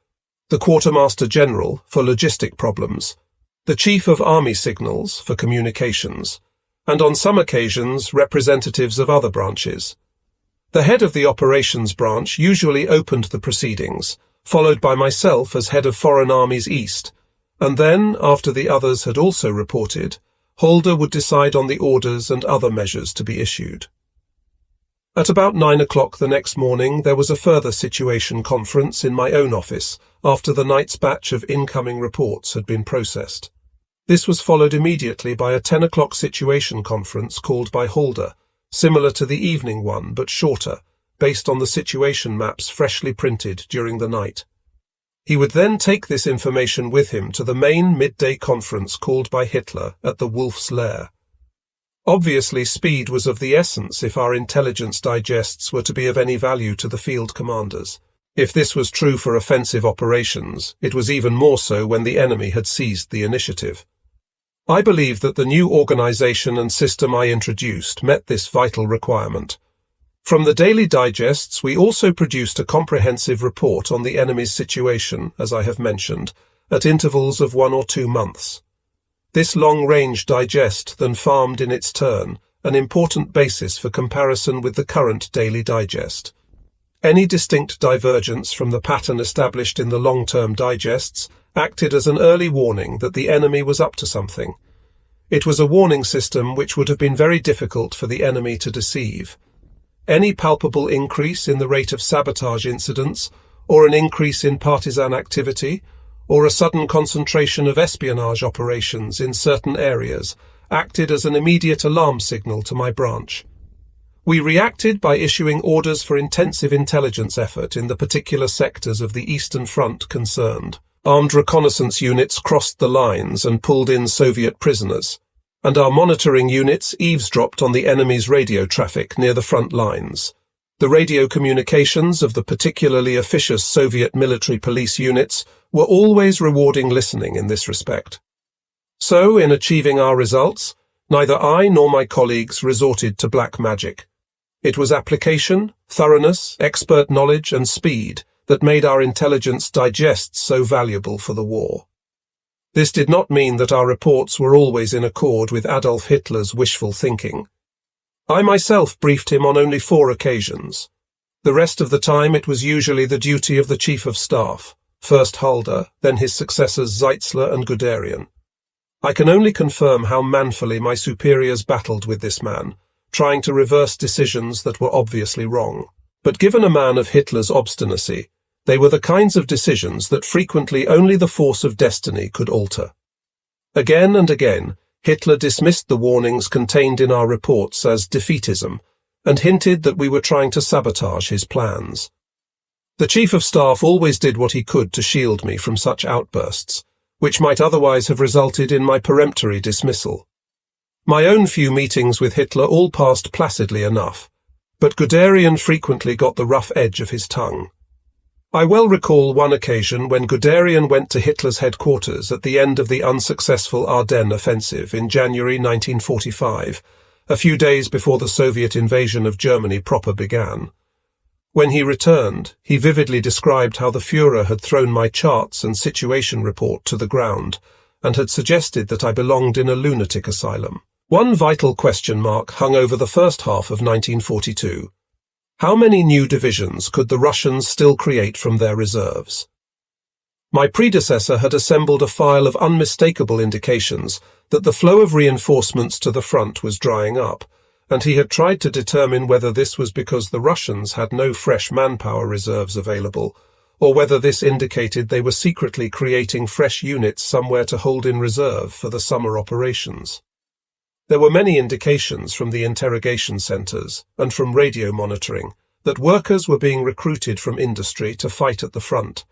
the Quartermaster General for logistic problems, the Chief of Army Signals for communications, and on some occasions representatives of other branches. The head of the operations branch usually opened the proceedings, followed by myself as head of Foreign Armies East, and then, after the others had also reported, Halder would decide on the orders and other measures to be issued. At about 9 o'clock the next morning, there was a further situation conference in my own office after the night's batch of incoming reports had been processed. This was followed immediately by a 10 o'clock situation conference called by Halder, similar to the evening one but shorter, based on the situation maps freshly printed during the night. He would then take this information with him to the main midday conference called by Hitler at the Wolf's Lair. Obviously, speed was of the essence if our intelligence digests were to be of any value to the field commanders. If this was true for offensive operations, it was even more so when the enemy had seized the initiative. I believe that the new organization and system I introduced met this vital requirement. From the daily digests, we also produced a comprehensive report on the enemy's situation, as I have mentioned, at intervals of 1 or 2 months. This long-range digest then farmed in its turn an important basis for comparison with the current daily digest. Any distinct divergence from the pattern established in the long-term digests acted as an early warning that the enemy was up to something. It was a warning system which would have been very difficult for the enemy to deceive. Any palpable increase in the rate of sabotage incidents, or an increase in partisan activity, or a sudden concentration of espionage operations in certain areas, acted as an immediate alarm signal to my branch. We reacted by issuing orders for intensive intelligence effort in the particular sectors of the Eastern Front concerned. Armed reconnaissance units crossed the lines and pulled in Soviet prisoners, and our monitoring units eavesdropped on the enemy's radio traffic near the front lines. The radio communications of the particularly officious Soviet military police units were always rewarding listening in this respect. So, in achieving our results, neither I nor my colleagues resorted to black magic. It was application, thoroughness, expert knowledge, and speed that made our intelligence digests so valuable for the war. This did not mean that our reports were always in accord with Adolf Hitler's wishful thinking. I myself briefed him on only 4 occasions. The rest of the time it was usually the duty of the Chief of Staff, first Halder, then his successors Zeitzler and Guderian. I can only confirm how manfully my superiors battled with this man, trying to reverse decisions that were obviously wrong. But given a man of Hitler's obstinacy, they were the kinds of decisions that frequently only the force of destiny could alter. Again and again, Hitler dismissed the warnings contained in our reports as defeatism, and hinted that we were trying to sabotage his plans. The Chief of Staff always did what he could to shield me from such outbursts, which might otherwise have resulted in my peremptory dismissal. My own few meetings with Hitler all passed placidly enough, but Guderian frequently got the rough edge of his tongue. I well recall one occasion when Guderian went to Hitler's headquarters at the end of the unsuccessful Ardennes offensive in January 1945, a few days before the Soviet invasion of Germany proper began. When he returned, he vividly described how the Führer had thrown my charts and situation report to the ground, and had suggested that I belonged in a lunatic asylum. One vital question mark hung over the first half of 1942. How many new divisions could the Russians still create from their reserves? My predecessor had assembled a file of unmistakable indications that the flow of reinforcements to the front was drying up, and he had tried to determine whether this was because the Russians had no fresh manpower reserves available, or whether this indicated they were secretly creating fresh units somewhere to hold in reserve for the summer operations. There were many indications from the interrogation centres and from radio monitoring that workers were being recruited from industry to fight at the front,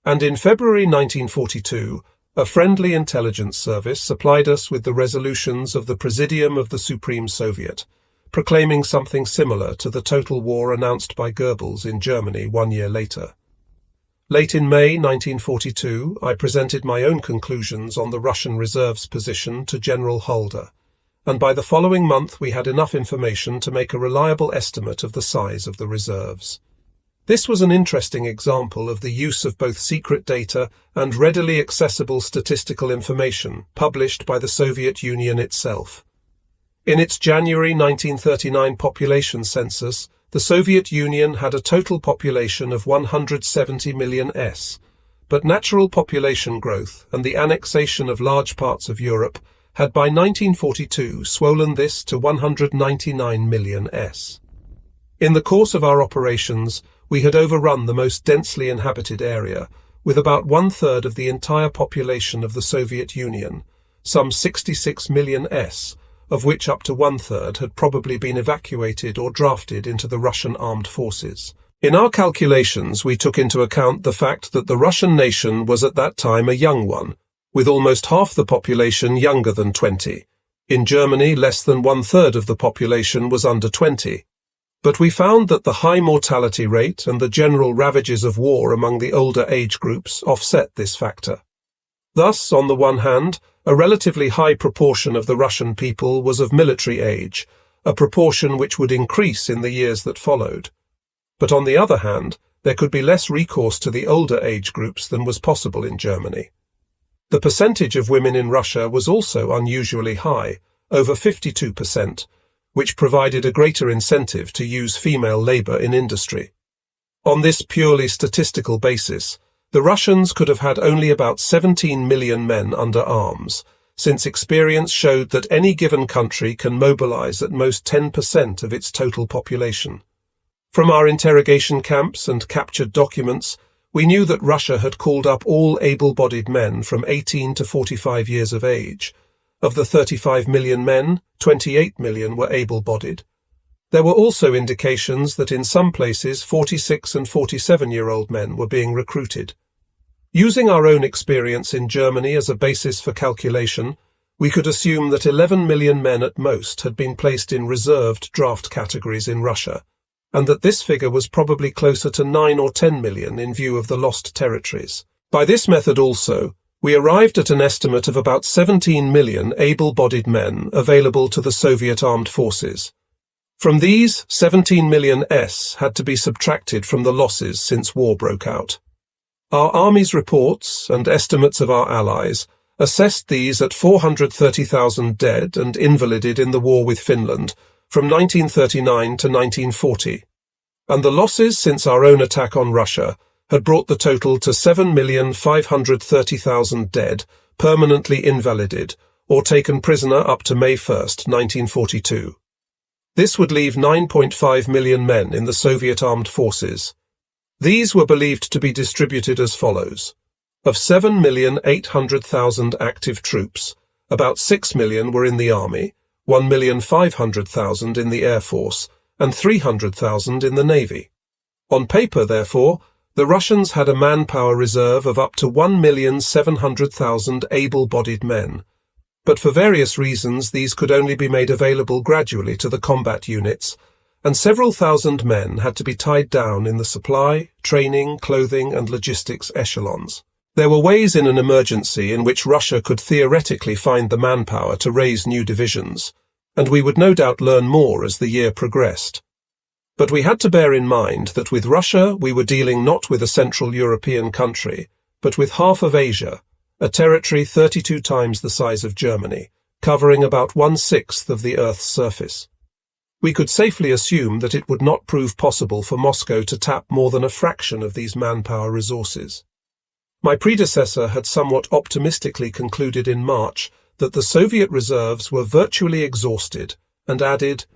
and in February 1942, a friendly intelligence service supplied us with the resolutions of the Presidium of the Supreme Soviet, proclaiming something similar to the total war announced by Goebbels in Germany 1 year later. Late in May 1942, I presented my own conclusions on the Russian reserves position to General Halder, and by the following month we had enough information to make a reliable estimate of the size of the reserves. This was an interesting example of the use of both secret data and readily accessible statistical information published by the Soviet Union itself. In its January 1939 population census, the Soviet Union had a total population of 170 million, but natural population growth and the annexation of large parts of Europe had by 1942 swollen this to 199 million. In the course of our operations, we had overrun the most densely inhabited area, with about one-third of the entire population of the Soviet Union, some 66 million, of which up to one-third had probably been evacuated or drafted into the Russian armed forces. In our calculations, we took into account the fact that the Russian nation was at that time a young one, with almost half the population younger than 20. In Germany, less than one-third of the population was under 20. But we found that the high mortality rate and the general ravages of war among the older age groups offset this factor. Thus, on the one hand, a relatively high proportion of the Russian people was of military age, a proportion which would increase in the years that followed. But on the other hand, there could be less recourse to the older age groups than was possible in Germany. The percentage of women in Russia was also unusually high, over 52%, which provided a greater incentive to use female labor in industry. On this purely statistical basis, the Russians could have had only about 17 million men under arms, since experience showed that any given country can mobilize at most 10% of its total population. From our interrogation camps and captured documents, we knew that Russia had called up all able-bodied men from 18 to 45 years of age. Of the 35 million men, 28 million were able-bodied. There were also indications that in some places 46 and 47-year-old men were being recruited. Using our own experience in Germany as a basis for calculation, we could assume that 11 million men at most had been placed in reserved draft categories in Russia, and that this figure was probably closer to 9 or 10 million in view of the lost territories. By this method also, we arrived at an estimate of about 17 million able-bodied men available to the Soviet armed forces. From these, 17 million had to be subtracted from the losses since war broke out. Our army's reports and estimates of our allies assessed these at 430,000 dead and invalided in the war with Finland from 1939 to 1940, and the losses since our own attack on Russia had brought the total to 7,530,000 dead, permanently invalided, or taken prisoner up to May 1, 1942. This would leave 9.5 million men in the Soviet armed forces. These were believed to be distributed as follows. Of 7,800,000 active troops, about 6 million were in the army, 1,500,000 in the Air Force, and 300,000 in the Navy. On paper, therefore, the Russians had a manpower reserve of up to 1,700,000 able-bodied men, but for various reasons these could only be made available gradually to the combat units, and several thousand men had to be tied down in the supply, training, clothing, and logistics echelons. There were ways in an emergency in which Russia could theoretically find the manpower to raise new divisions, and we would no doubt learn more as the year progressed. But we had to bear in mind that with Russia we were dealing not with a Central European country, but with half of Asia, a territory 32 times the size of Germany, covering about 1/6 of the Earth's surface. We could safely assume that it would not prove possible for Moscow to tap more than a fraction of these manpower resources. My predecessor had somewhat optimistically concluded in March that the Soviet reserves were virtually exhausted, and added,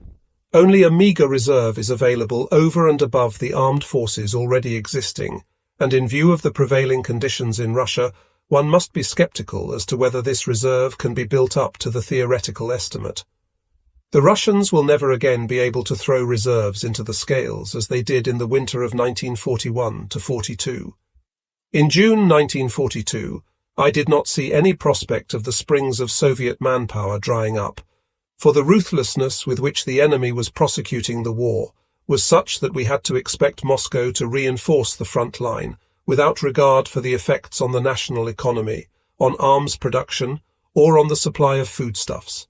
"Only a meagre reserve is available over and above the armed forces already existing, and in view of the prevailing conditions in Russia, one must be skeptical as to whether this reserve can be built up to the theoretical estimate. The Russians will never again be able to throw reserves into the scales as they did in the winter of 1941 to 42. In June 1942, I did not see any prospect of the springs of Soviet manpower drying up, for the ruthlessness with which the enemy was prosecuting the war was such that we had to expect Moscow to reinforce the front line without regard for the effects on the national economy, on arms production, or on the supply of foodstuffs.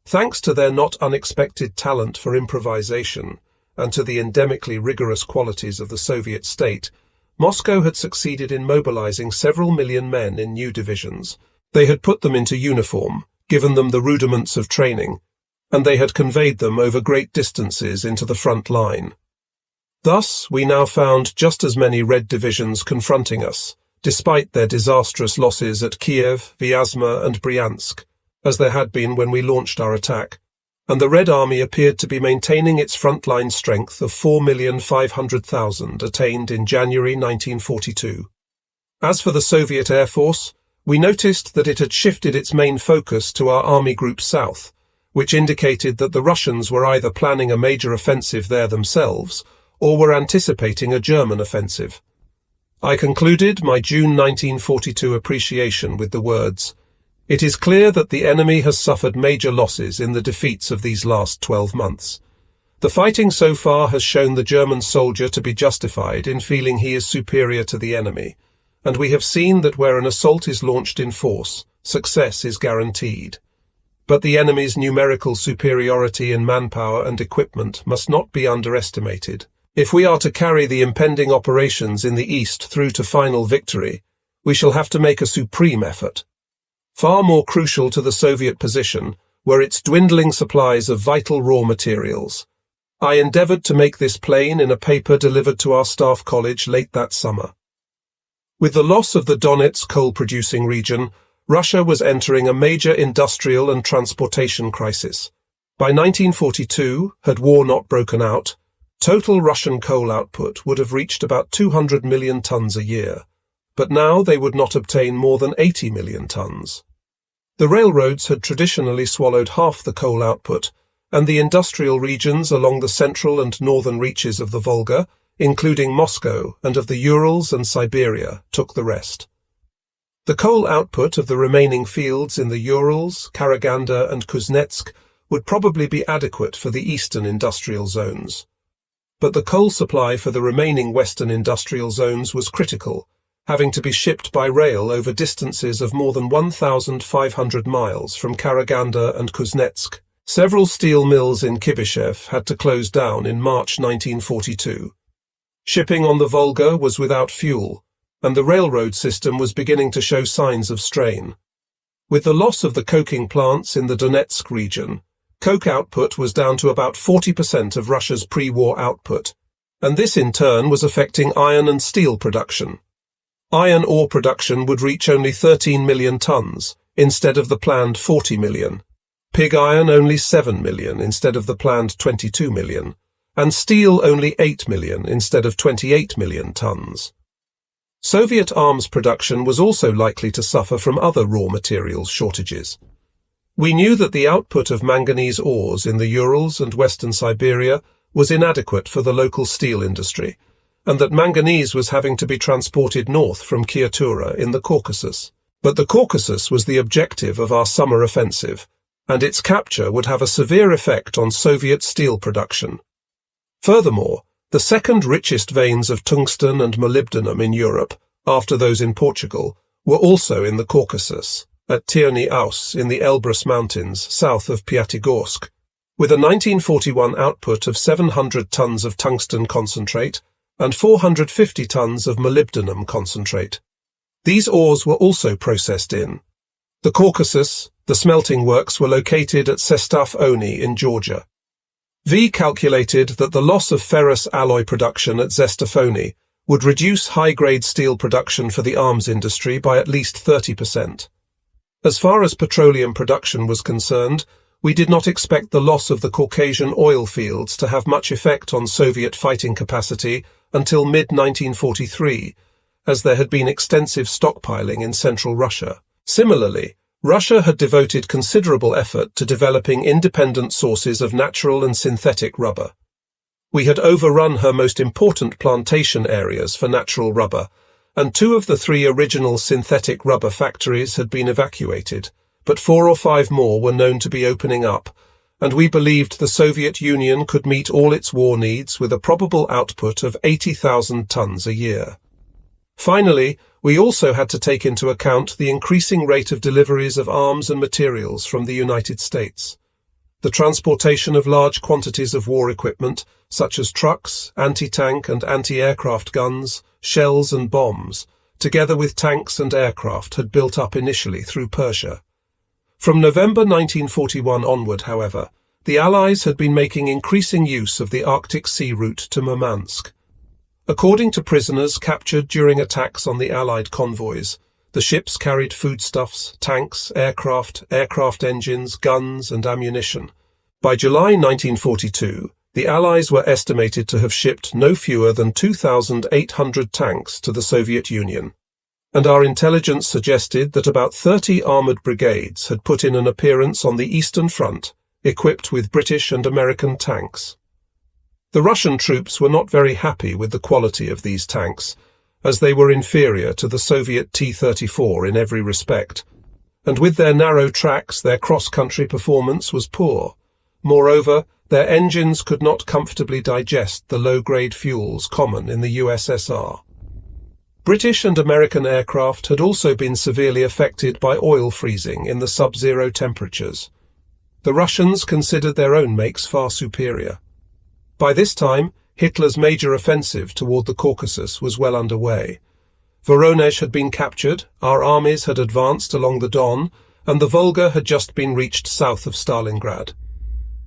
Thanks to their not unexpected talent for improvisation and to the endemically rigorous qualities of the Soviet state, Moscow had succeeded in mobilizing several million men in new divisions. They had put them into uniform, given them the rudiments of training, and they had conveyed them over great distances into the front line. Thus, we now found just as many Red divisions confronting us, despite their disastrous losses at Kiev, Vyazma, and Bryansk, as there had been when we launched our attack, and the Red Army appeared to be maintaining its frontline strength of 4,500,000 attained in January 1942. As for the Soviet Air Force, we noticed that it had shifted its main focus to our Army Group South, which indicated that the Russians were either planning a major offensive there themselves or were anticipating a German offensive. I concluded my June 1942 appreciation with the words, "It is clear that the enemy has suffered major losses in the defeats of these last 12 months. The fighting so far has shown the German soldier to be justified in feeling he is superior to the enemy, and we have seen that where an assault is launched in force, success is guaranteed. But the enemy's numerical superiority in manpower and equipment must not be underestimated. If we are to carry the impending operations in the East through to final victory, we shall have to make a supreme effort." Far more crucial to the Soviet position were its dwindling supplies of vital raw materials. I endeavored to make this plain in a paper delivered to our staff college late that summer. With the loss of the Donetsk coal-producing region, Russia was entering a major industrial and transportation crisis. By 1942, had war not broken out, total Russian coal output would have reached about 200 million tons a year, but now they would not obtain more than 80 million tons. The railroads had traditionally swallowed half the coal output, and the industrial regions along the central and northern reaches of the Volga, including Moscow and of the Urals and Siberia, took the rest. The coal output of the remaining fields in the Urals, Karaganda and Kuznetsk would probably be adequate for the eastern industrial zones. But the coal supply for the remaining western industrial zones was critical, having to be shipped by rail over distances of more than 1,500 miles from Karaganda and Kuznetsk. Several steel mills in Kibyshev had to close down in March 1942. Shipping on the Volga was without fuel, and the railroad system was beginning to show signs of strain. With the loss of the coking plants in the Donetsk region, coke output was down to about 40% of Russia's pre-war output, and this in turn was affecting iron and steel production. Iron ore production would reach only 13 million tons, instead of the planned 40 million. Pig iron only 7 million instead of the planned 22 million, and steel only 8 million instead of 28 million tons. Soviet arms production was also likely to suffer from other raw materials shortages. We knew that the output of manganese ores in the Urals and western Siberia was inadequate for the local steel industry, and that manganese was having to be transported north from Kyatura in the Caucasus. But the Caucasus was the objective of our summer offensive, and its capture would have a severe effect on Soviet steel production. Furthermore, the second richest veins of tungsten and molybdenum in Europe, after those in Portugal, were also in the Caucasus, at Tirny Aus in the Elbrus Mountains, south of Pyatigorsk, with a 1941 output of 700 tons of tungsten concentrate and 450 tons of molybdenum concentrate. These ores were also processed in the Caucasus. The smelting works were located at Sestaf-Oni in Georgia. V calculated that the loss of ferrous alloy production at Zestafoni would reduce high-grade steel production for the arms industry by at least 30%. As far as petroleum production was concerned, we did not expect the loss of the Caucasian oil fields to have much effect on Soviet fighting capacity until mid-1943, as there had been extensive stockpiling in central Russia. Similarly, Russia had devoted considerable effort to developing independent sources of natural and synthetic rubber. We had overrun her most important plantation areas for natural rubber, and 2 of the 3 original synthetic rubber factories had been evacuated, but 4 or 5 more were known to be opening up, and we believed the Soviet Union could meet all its war needs with a probable output of 80,000 tons a year. Finally, we also had to take into account the increasing rate of deliveries of arms and materials from the United States. The transportation of large quantities of war equipment, such as trucks, anti-tank and anti-aircraft guns, shells and bombs, together with tanks and aircraft, had built up initially through Persia. From November 1941 onward, however, the Allies had been making increasing use of the Arctic Sea route to Murmansk. According to prisoners captured during attacks on the Allied convoys, the ships carried foodstuffs, tanks, aircraft engines, guns and ammunition, By July 1942, the Allies were estimated to have shipped no fewer than 2,800 tanks to the Soviet Union, and our intelligence suggested that about 30 armoured brigades had put in an appearance on the Eastern Front, equipped with British and American tanks. The Russian troops were not very happy with the quality of these tanks, as they were inferior to the Soviet T-34 in every respect, and with their narrow tracks their cross-country performance was poor. Moreover, their engines could not comfortably digest the low-grade fuels common in the USSR. British and American aircraft had also been severely affected by oil freezing in the sub-zero temperatures. The Russians considered their own makes far superior. By this time, Hitler's major offensive toward the Caucasus was well underway. Voronezh had been captured, our armies had advanced along the Don, and the Volga had just been reached south of Stalingrad.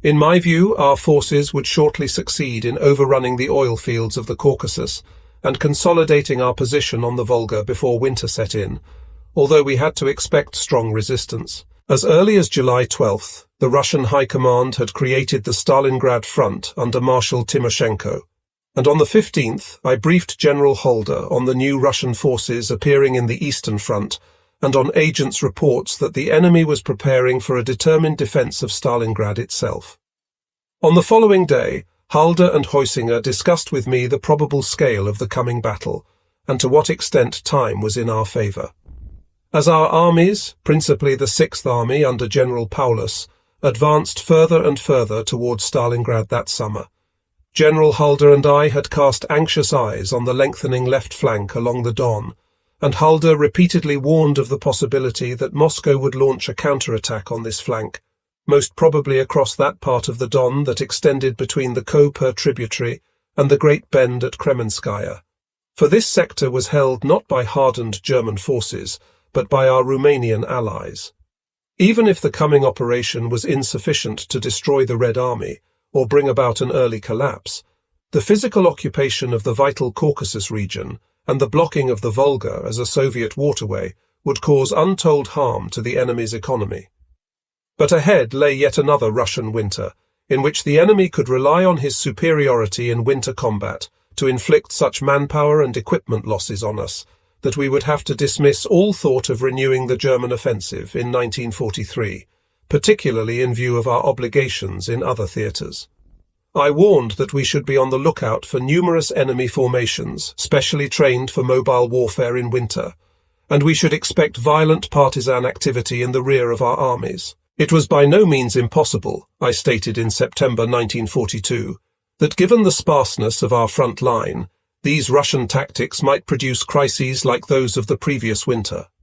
In my view, our forces would shortly succeed in overrunning the oil fields of the Caucasus and consolidating our position on the Volga before winter set in, although we had to expect strong resistance. As early as July 12th, the Russian High Command had created the Stalingrad Front under Marshal Timoshenko, and on the 15th I briefed General Halder on the new Russian forces appearing in the Eastern Front and on agents' reports that the enemy was preparing for a determined defense of Stalingrad itself. On the following day, Halder and Heusinger discussed with me the probable scale of the coming battle and to what extent time was in our favour. As our armies, principally the Sixth Army under General Paulus, advanced further and further towards Stalingrad that summer, General Halder and I had cast anxious eyes on the lengthening left flank along the Don, and Halder repeatedly warned of the possibility that Moscow would launch a counterattack on this flank, most probably across that part of the Don that extended between the Koper tributary and the Great Bend at Kremenskaya. For this sector was held not by hardened German forces, but by our Romanian allies. Even if the coming operation was insufficient to destroy the Red Army, or bring about an early collapse, the physical occupation of the vital Caucasus region and the blocking of the Volga as a Soviet waterway would cause untold harm to the enemy's economy. But ahead lay yet another Russian winter, in which the enemy could rely on his superiority in winter combat to inflict such manpower and equipment losses on us that we would have to dismiss all thought of renewing the German offensive in 1943, particularly in view of our obligations in other theatres. I warned that we should be on the lookout for numerous enemy formations, specially trained for mobile warfare in winter, and we should expect violent partisan activity in the rear of our armies. It was by no means impossible, I stated in September 1942, that given the sparseness of our front line, these Russian tactics might produce crises like those of the previous winter.